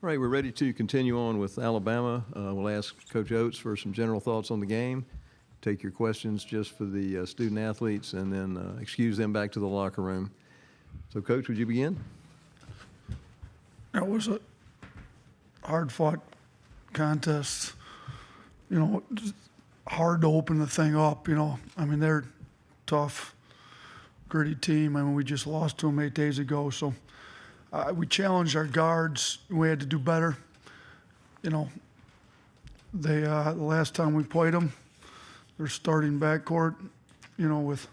All right, we're ready to continue on with Alabama. We'll ask Coach Oats for some general thoughts on the game, take your questions just for the student athletes, and then excuse them back to the locker room. So, Coach, would you begin? It was a hard-fought contest. You know, just hard to open the thing up, you know. I mean, they're a tough, gritty team. I mean, we just lost to them 8 days ago, so we challenged our guards. We had to do better. You know, they the last time we played them, their starting backcourt, you know, with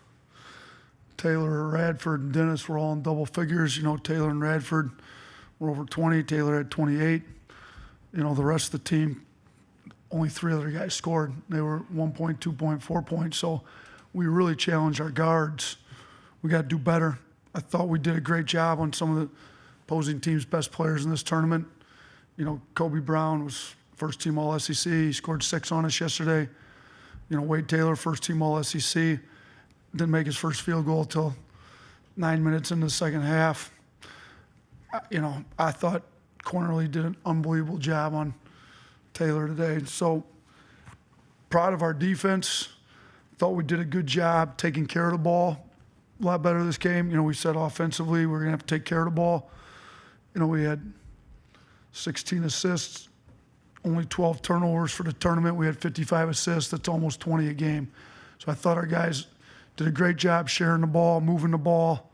Taylor, Radford, and Dennis were all in double figures. You know, Taylor and Radford were over 20. Taylor had 28. You know, the rest of the team, only 3 other guys scored. They were 1 point, 2 point, 4 points. So we really challenged our guards. We got to do better. I thought we did a great job on some of the opposing team's best players in this tournament. You know, Kobe Brown was first team All SEC. He scored 6 on us yesterday. You know, Wade Taylor, first team All SEC. Didn't make his first field goal till 9 minutes into the second half. You know, I thought Quinerly did an unbelievable job on Taylor today. So proud of our defense. Thought we did a good job taking care of the ball. A lot better this game. You know, we said offensively we're going to have to take care of the ball. You know, we had 16 assists, only 12 turnovers for the tournament. We had 55 assists. That's almost 20 a game. So I thought our guys did a great job sharing the ball, moving the ball.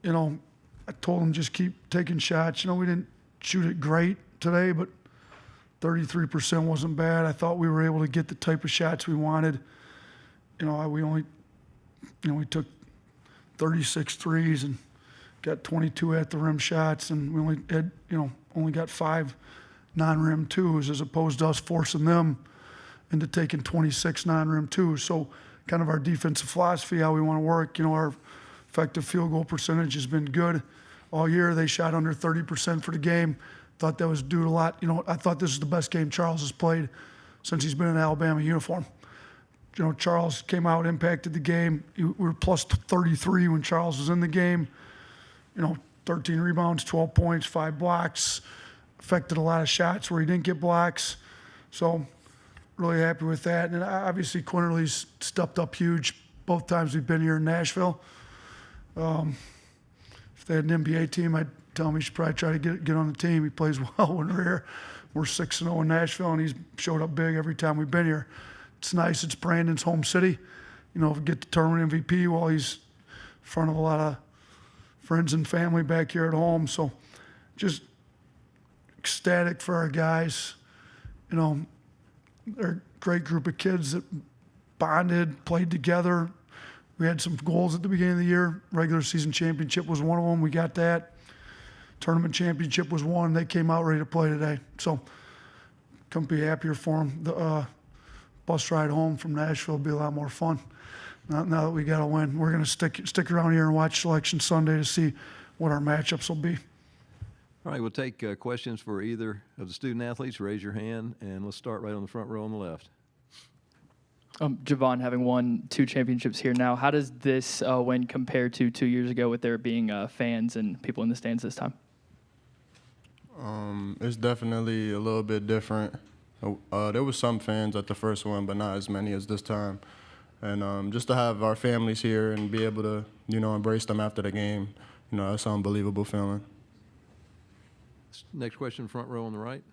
You know, I told them just keep taking shots. You know, we didn't shoot it great today, but 33% wasn't bad. I thought we were able to get the type of shots we wanted. You know, we took 36 threes and got 22 at the rim shots, and we only got 5 non-rim twos, as opposed to us forcing them into taking 26 non-rim twos. So kind of our defensive philosophy, how we want to work. You know, our effective field goal percentage has been good all year. They shot under 30% for the game. Thought that was due to a lot. You know, I thought this is the best game Charles has played since he's been in an Alabama uniform. You know, Charles came out, impacted the game. We were plus 33 when Charles was in the game. You know, 13 rebounds, 12 points, 5 blocks. Affected a lot of shots where he didn't get blocks. So really happy with that. And obviously Quinerly's stepped up huge both times we've been here in Nashville. If they had an NBA team, I'd tell him he should probably try to get on the team. He plays well when we're here. We're 6-0 in Nashville, and he's showed up big every time we've been here. It's nice. It's Brandon's home city. You know, get the tournament MVP while he's in front of a lot of friends and family back here at home. So just ecstatic for our guys. You know, they're a great group of kids that bonded, played together. We had some goals at the beginning of the year. Regular season championship was one of them. We got that. Tournament championship was one. They came out ready to play today. So couldn't be happier for them. The bus ride home from Nashville will be a lot more fun now that we got to win. We're going to stick around here and watch Selection Sunday to see what our matchups will be. All right, we'll take questions for either of the student athletes. Raise your hand, and let's start right on the front row on the left. Jahvon, having won 2 championships here now, how does this win compare to 2 years ago with there being fans and people in the stands this time? It's definitely a little bit different. There was some fans at the first one, but not as many as this time. And just to have our families here and be able to, you know, embrace them after the game, you know, that's an unbelievable feeling. Next question, front row on the right.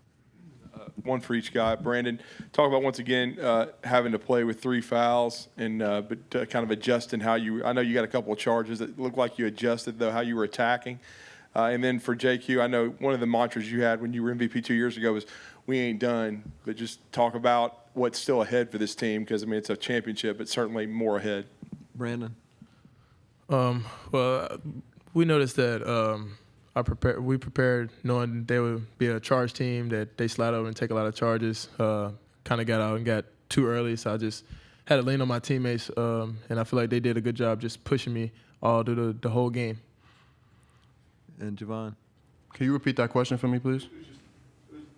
One for each guy. Brandon, talk about once again having to play with 3 fouls and but kind of adjusting how you. I know you got a couple of charges that look like you adjusted though how you were attacking. And then for JQ, I know one of the mantras you had when you were MVP 2 years ago was "We ain't done." But just talk about what's still ahead for this team because I mean it's a championship, but certainly more ahead. Brandon. Well, we noticed that. We prepared knowing they would be a charge team, that they slide over and take a lot of charges. Kind of got out and got too early, so I just had to lean on my teammates, and I feel like they did a good job just pushing me all through the whole game. And Jahvon. Can you repeat that question for me, please?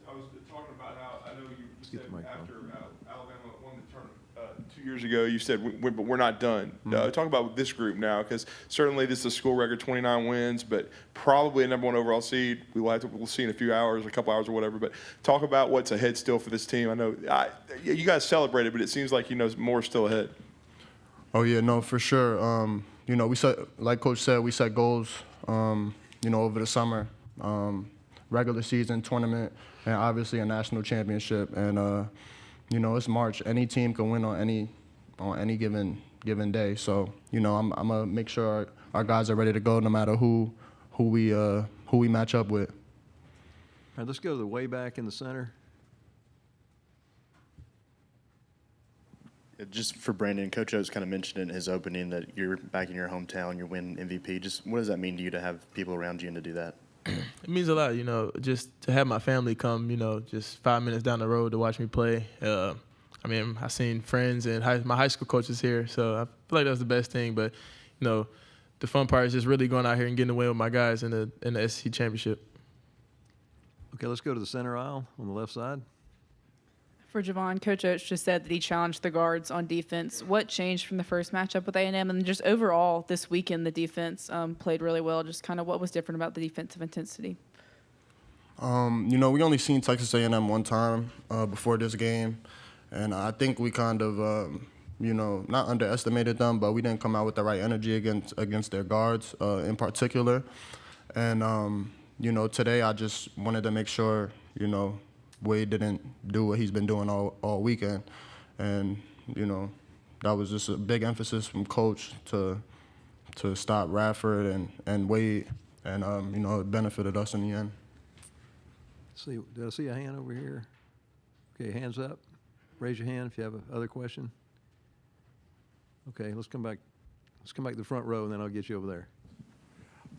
I was talking about how I know you said after Alabama won the tournament 2 years ago, you said, but we're not done. Talk about this group now, because certainly this is a school record, 29 wins, but probably a number 1 overall seed. We'll see in a few hours, a couple hours or whatever. But talk about what's ahead still for this team. I know you guys celebrated, but it seems like more still ahead. Oh yeah, no, for sure. We set, like Coach said, we set goals. Over the summer, regular season, tournament, and obviously a national championship. And it's March. Any team can win on any given day. So I'm gonna make sure our guys are ready to go, no matter who we match up with. All right, let's go to the way back in the center. Just for Brandon, Coach Oats kind of mentioned in his opening that you're back in your hometown, you're winning MVP. Just what does that mean to you to have people around you and to do that? It means a lot, just to have my family come, just 5 minutes down the road to watch me play. I seen friends and my high school coaches here, so I feel like that's the best thing. But, the fun part is just really going out here and getting away with my guys in the SEC championship. Okay, let's go to the center aisle on the left side. For Jahvon, Coach Oats just said that he challenged the guards on defense. What changed from the first matchup with A&M? And just overall this weekend, the defense played really well. Just kind of what was different about the defensive intensity? We only seen Texas A&M one time before this game, and I think we kind of, not underestimated them, but we didn't come out with the right energy against their guards in particular. And, today I just wanted to make sure, Wade didn't do what he's been doing all weekend. And, that was just a big emphasis from Coach to stop Radford and Wade. And, it benefited us in the end. Did I see a hand over here? Okay, hands up. Raise your hand if you have another question. Okay, let's come back. Let's come back to the front row, and then I'll get you over there.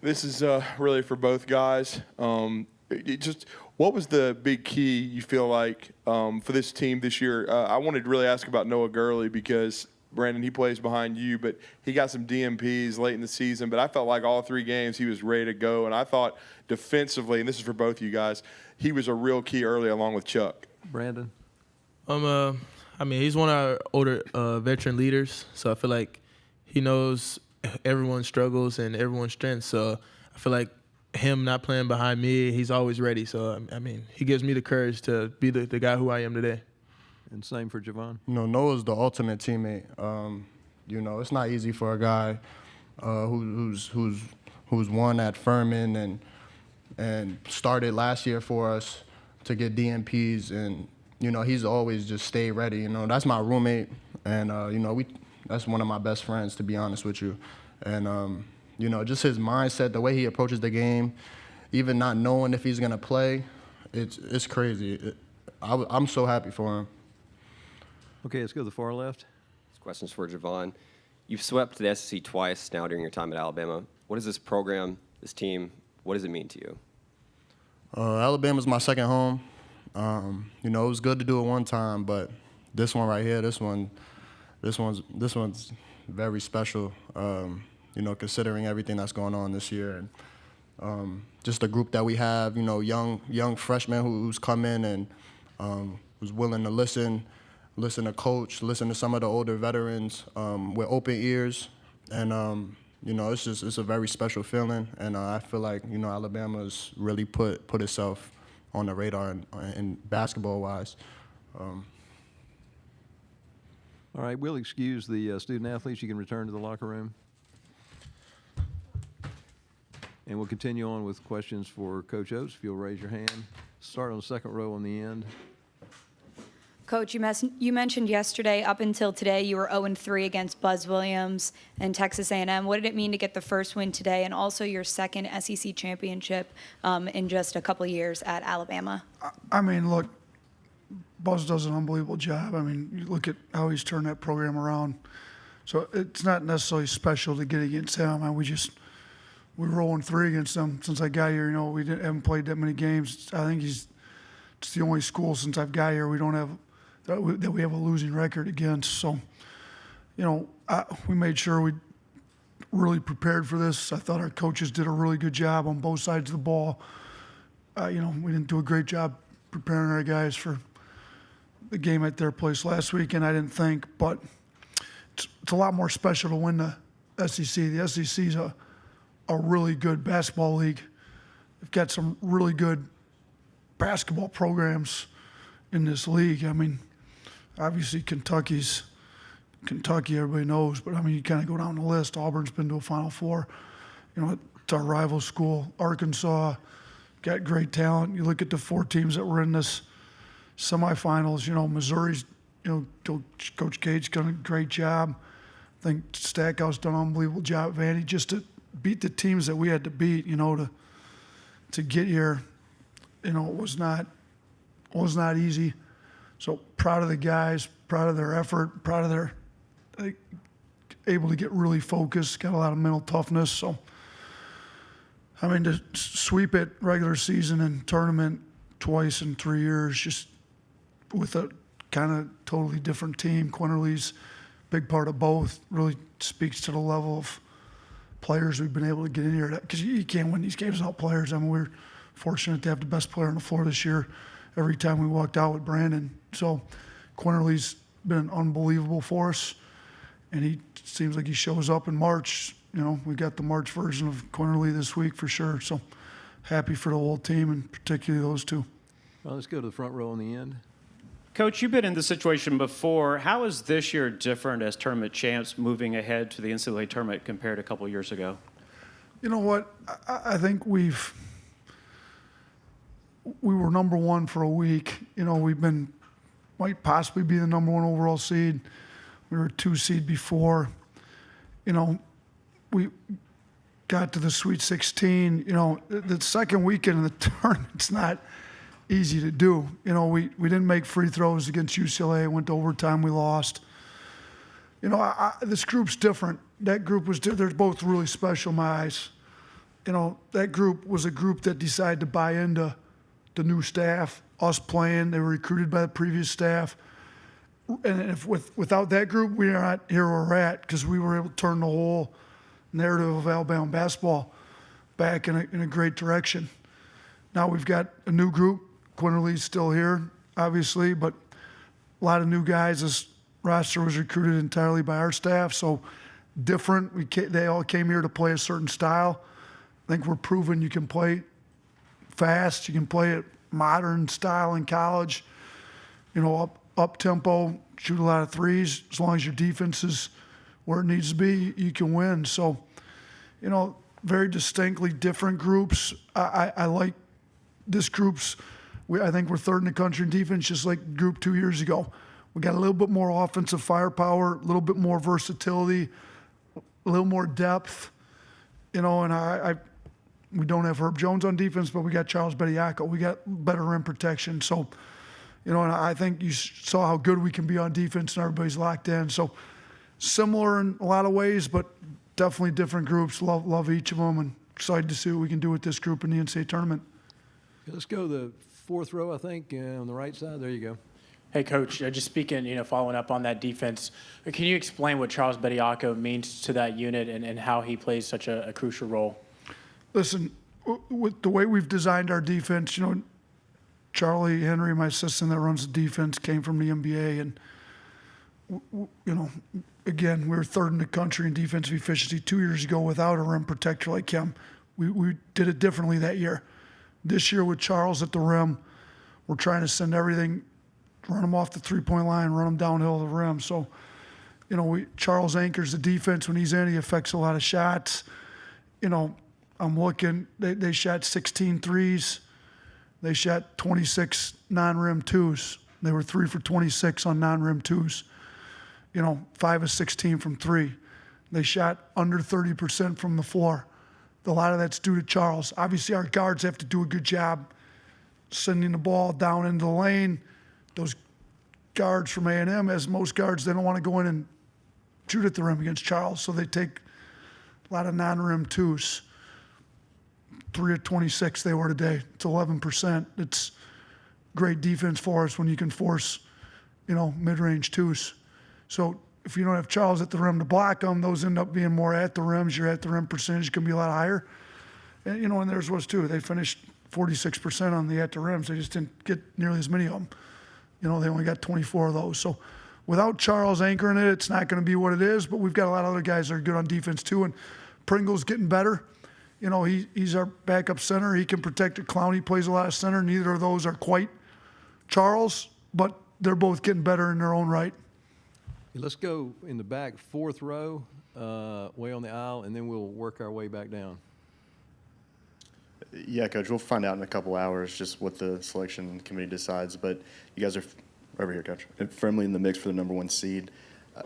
This is really for both guys. What was the big key you feel like for this team this year? I wanted to really ask about Noah Gurley because, Brandon, he plays behind you, but he got some DMPs late in the season. But I felt like all 3 games he was ready to go. And I thought defensively, and this is for both of you guys, he was a real key early along with Chuck. Brandon? He's one of our older veteran leaders, so I feel like he knows everyone's struggles and everyone's strengths. So I feel like him not playing behind me, he's always ready. So, he gives me the courage to be the guy who I am today. And same for Jahvon? Noah's the ultimate teammate. It's not easy for a guy who's won at Furman and started last year for us to get DMPs, and he's always just stayed ready. That's my roommate, and that's one of my best friends, to be honest with you. And just his mindset, the way he approaches the game, even not knowing if he's gonna play, it's crazy. I'm so happy for him. Okay, let's go to the far left. This question's for Jahvon. You've swept the SEC twice now during your time at Alabama. What is this program, this team, what does it mean to you? Alabama's my second home. It was good to do it one time, but this one right here, this one's very special. Considering everything that's going on this year, and just the group that we have, young freshmen who's come in and who's willing to listen to Coach, listen to some of the older veterans with open ears, and it's a very special feeling, and I feel like Alabama's really put itself on the radar in basketball wise. All right, we'll excuse the student athletes. You can return to the locker room. And we'll continue on with questions for Coach Oats, if you'll raise your hand. Start on the second row on the end. Coach, you mentioned yesterday, up until today, you were 0-3 against Buzz Williams and Texas A&M. What did it mean to get the first win today and also your second SEC championship in just a couple of years at Alabama? Look, Buzz does an unbelievable job. You look at how he's turned that program around. So it's not necessarily special to get against him. We're 0-3 against them since I got here. We haven't played that many games. I think it's the only school since I've got here we don't have that we have a losing record against. So, we made sure we really prepared for this. I thought our coaches did a really good job on both sides of the ball. We didn't do a great job preparing our guys for the game at their place last weekend, I didn't think. But, it's a lot more special to win the SEC. The SEC is a really good basketball league. They've got some really good basketball programs in this league. I mean, obviously Kentucky, everybody knows, but I mean, you kind of go down the list. Auburn's been to a Final Four. You know, it's our rival school. Arkansas got great talent. You look at the 4 teams that were in this semifinals. You know, Missouri's, you know, Coach Cage's done a great job. I think Stackhouse done an unbelievable job. Vandy, just to beat the teams that we had to beat, you know, to get here, you know, it was not easy. So proud of the guys, proud of their effort, proud of their able to get really focused, got a lot of mental toughness. So, I mean, to sweep it regular season and tournament twice in 3 years, just with a kind of totally different team. Quinerly's big part of both, really speaks to the level of players we've been able to get in here. Because you can't win these games without players. I mean, we're fortunate to have the best player on the floor this year every time we walked out with Brandon. So Quinerly's been unbelievable for us, and he seems like he shows up in March. You know, we got the March version of Quinerly this week for sure. So happy for the whole team, and particularly those two. Well, let's go to the front row in the end. Coach, you've been in this situation before. How is this year different as tournament champs moving ahead to the NCAA tournament compared to a couple of years ago? You know what? I think we were number 1 for a week. You know, might possibly be the number 1 overall seed. We were a 2 seed before. You know, we got to the Sweet 16. You know, the second weekend of the tournament's not easy to do. You know, we didn't make free throws against UCLA. Went to overtime. We lost. You know, this group's different. That group was, they're both really special in my eyes. You know, that group was a group that decided to buy into the new staff, us playing. They were recruited by the previous staff. And if without that group, we are not here where we're at, because we were able to turn the whole narrative of Alabama basketball back in a great direction. Now we've got a new group. Quinerly's still here, obviously, but a lot of new guys. This roster was recruited entirely by our staff, so different. They all came here to play a certain style. I think we're proving you can play fast. You can play it modern style in college. You know, up tempo, shoot a lot of threes. As long as your defense is where it needs to be, you can win. So, you know, very distinctly different groups. I like this group's. I think we're 3rd in the country in defense, just like Group 2 years ago. We got a little bit more offensive firepower, a little bit more versatility, a little more depth, you know. And we don't have Herb Jones on defense, but we got Charles Bediako. We got better rim protection. So, you know, and I think you saw how good we can be on defense, and everybody's locked in. So similar in a lot of ways, but definitely different groups. Love each of them, and excited to see what we can do with this group in the NCAA tournament. Let's go to the 4th row, I think, on the right side. There you go. Hey, Coach, just speaking, you know, following up on that defense, can you explain what Charles Bediako means to that unit and how he plays such a crucial role? Listen, with the way we've designed our defense, you know, Charlie Henry, my assistant that runs the defense, came from the NBA, and, you know, again, we were 3rd in the country in defensive efficiency 2 years ago without a rim protector like him. We did it differently that year. This year with Charles at the rim, we're trying to send everything, run them off the 3-point line, run them downhill to the rim. So, you know, Charles anchors the defense. When he's in, he affects a lot of shots. You know, I'm looking, they shot 16 threes. They shot 26 non-rim twos. They were 3 for 26 on non-rim twos. You know, 5 of 16 from 3. They shot under 30% from the floor. A lot of that's due to Charles. Obviously, our guards have to do a good job sending the ball down into the lane. Those guards from A&M, as most guards, they don't want to go in and shoot at the rim against Charles, so they take a lot of non-rim twos. 3 of 26 they were today. It's 11%. It's great defense for us when you can force, you know, mid-range twos. So if you don't have Charles at the rim to block them, those end up being more at the rims. Your at the rim percentage can be a lot higher. And, you know, and theirs was too. They finished 46% on the at the rims. They just didn't get nearly as many of them. You know, they only got 24 of those. So without Charles anchoring it, it's not going to be what it is. But we've got a lot of other guys that are good on defense too. And Pringle's getting better. You know, he's our backup center. He can protect it. Clowney plays a lot of center. Neither of those are quite Charles, but they're both getting better in their own right. Let's go in the back, fourth row, way on the aisle, and then we'll work our way back down. Yeah, Coach, we'll find out in a couple hours just what the selection committee decides. But you guys are over here, Coach, firmly in the mix for the #1 seed,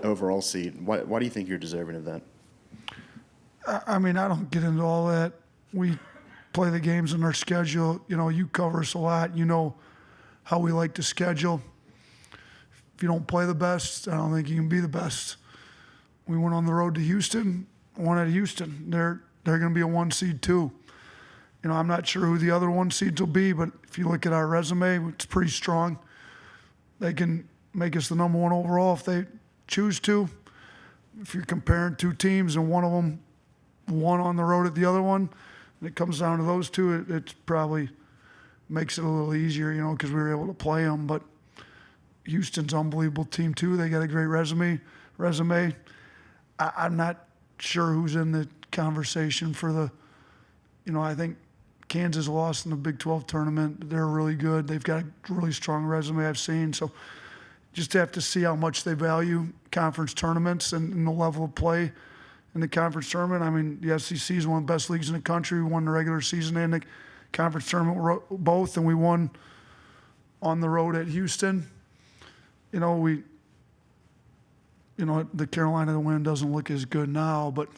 overall seed. Why do you think you're deserving of that? I mean, I don't get into all that. We play the games on our schedule. You know, you cover us a lot. You know how we like to schedule. If you don't play the best, I don't think you can be the best. We went on the road to Houston, won at Houston. They're going to be a 1 seed too. You know, I'm not sure who the other 1 seeds will be, but if you look at our resume, it's pretty strong. They can make us the #1 overall if they choose to. If you're comparing 2 teams and one of them won on the road at the other one, and it comes down to those 2, it probably makes it a little easier, you know, because we were able to play them. But Houston's an unbelievable team too. They got a great resume. I'm not sure who's in the conversation for the, you know, I think Kansas lost in the Big 12 tournament. They're really good. They've got a really strong resume I've seen. So just have to see how much they value conference tournaments and the level of play in the conference tournament. I mean, the SEC is one of the best leagues in the country. We won the regular season and the conference tournament both, and we won on the road at Houston. You know, the Carolina win doesn't look as good now, but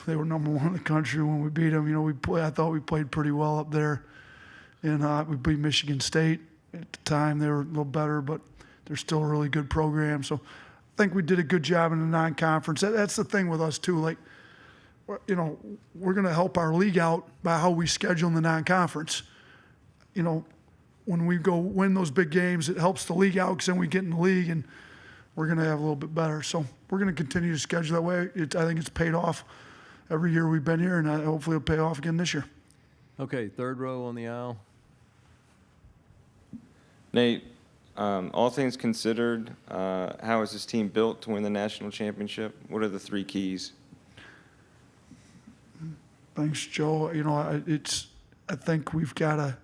they were #1 in the country when we beat them. You know, I thought we played pretty well up there, and we beat Michigan State at the time. They were a little better, but they're still a really good program. So I think we did a good job in the non-conference. That's the thing with us too. Like, you know, we're going to help our league out by how we schedule in the non-conference. You know, when we go win those big games, it helps the league out because then we get in the league and we're going to have a little bit better. So we're going to continue to schedule that way. I think it's paid off every year we've been here, and hopefully it'll pay off again this year. Okay, third row on the aisle. Nate, all things considered, how is this team built to win the national championship? What are the 3 keys? Thanks, Joe. You know, I think we've got a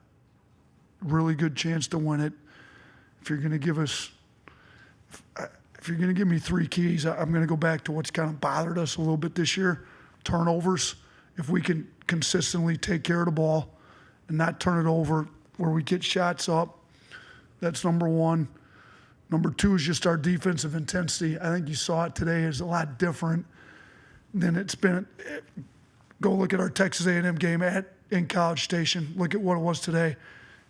really good chance to win it. If you're going to give us, if you're going to give me 3 keys, I'm going to go back to what's kind of bothered us a little bit this year: turnovers. If we can consistently take care of the ball and not turn it over where we get shots up, that's #1. #2 is just our defensive intensity. I think you saw it today is a lot different than it's been. Go look at our Texas A&M game in College Station. Look at what it was today.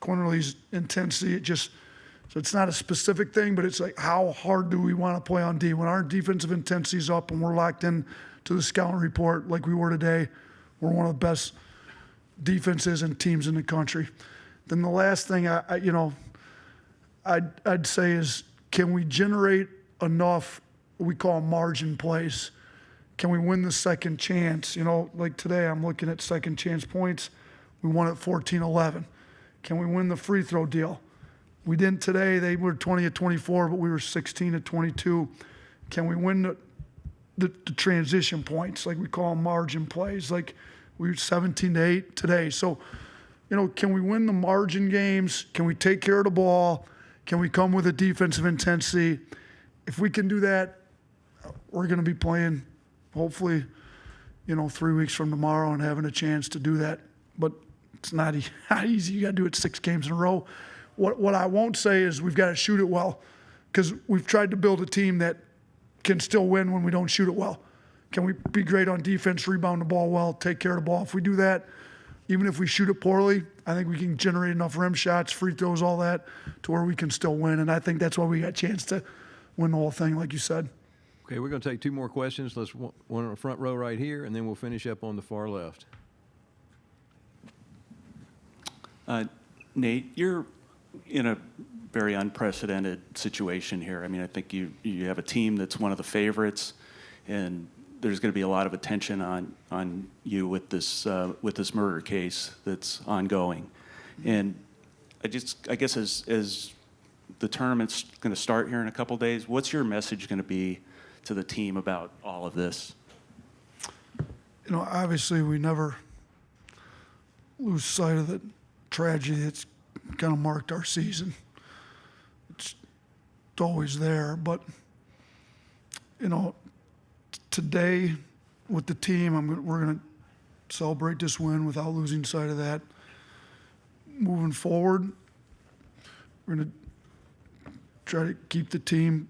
Quinerly's intensity, so it's not a specific thing, but it's like, how hard do we want to play on D? When our defensive intensity is up and we're locked in to the scouting report like we were today, we're one of the best defenses and teams in the country. Then the last thing I'd say is, can we generate enough, we call margin plays? Can we win the second chance? You know, like today I'm looking at second chance points. We won at 14-11. Can we win the free throw deal? We didn't today. They were 20-24, but we were 16-22. Can we win the transition points, like we call them margin plays? Like we were 17-8 today. So, you know, can we win the margin games? Can we take care of the ball? Can we come with a defensive intensity? If we can do that, we're going to be playing, hopefully, you know, 3 weeks from tomorrow and having a chance to do that. But it's not easy. You got to do it 6 games in a row. What I won't say is we've got to shoot it well, because we've tried to build a team that can still win when we don't shoot it well. Can we be great on defense, rebound the ball well, take care of the ball? If we do that, even if we shoot it poorly, I think we can generate enough rim shots, free throws, all that, to where we can still win. And I think that's why we got a chance to win the whole thing, like you said. Okay, we're going to take 2 more questions. Let's one on the front row right here, and then we'll finish up on the far left. Nate, you're in a very unprecedented situation here. I mean, I think you have a team that's one of the favorites, and there's going to be a lot of attention on you with this murder case that's ongoing. And I guess as the tournament's going to start here in a couple days. What's your message going to be to the team about all of this? You know, obviously we never lose sight of the tragedy that's kind of marked our season. It's always there, but you know, today with the team, we're going to celebrate this win without losing sight of that. Moving forward, we're going to try to keep the team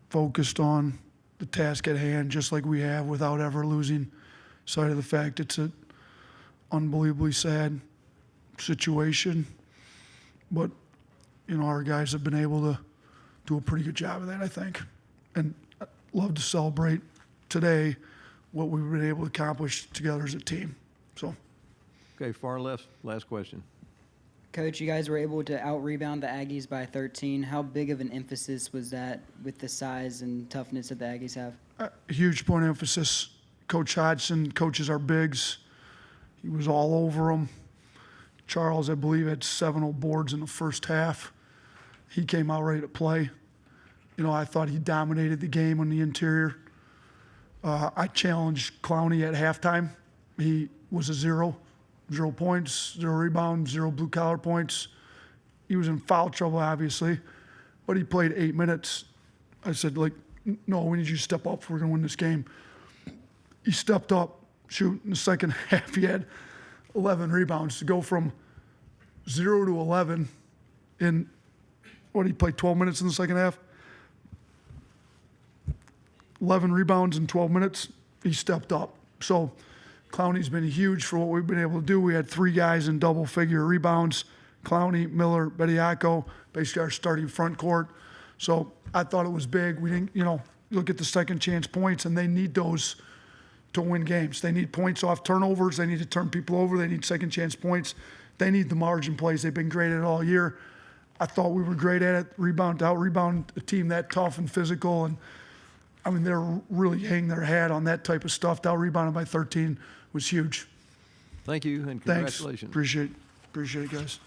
focused on the task at hand, just like we have, without ever losing sight of the fact it's an unbelievably sad situation. But, you know, our guys have been able to do a pretty good job of that, I think. And I'd love to celebrate today what we've been able to accomplish together as a team. So. Okay, far left, last question. Coach, you guys were able to out-rebound the Aggies by 13. How big of an emphasis was that with the size and toughness that the Aggies have? A huge point of emphasis. Coach Hodgson coaches our bigs. He was all over them. Charles, I believe, had 7 boards in the first half. He came out ready to play. You know, I thought he dominated the game on the interior. I challenged Clowney at halftime. He was a 0 points, 0 rebounds, 0 blue-collar points. He was in foul trouble, obviously, but he played 8 minutes. I said, like, no, we need you to step up if we're going to win this game. He stepped up, shoot. In the second half, he had 11 rebounds to go from 0 to 11 in, what, he played 12 minutes in the second half? 11 rebounds in 12 minutes. He stepped up. So Clowney's been huge for what we've been able to do. We had 3 guys in double-figure rebounds: Clowney, Miller, Bediako, basically our starting front court. So I thought it was big. We didn't, you know, look at the second chance points, and they need those to win games. They need points off turnovers. They need to turn people over. They need second chance points. They need the margin plays. They've been great at it all year. I thought we were great at it. Rebound, out-rebound a team that tough and physical. And, I mean, they're really hanging their hat on that type of stuff. Out-rebounded by 13 was huge. Thank you, and Thanks. congratulations. Appreciate it, guys.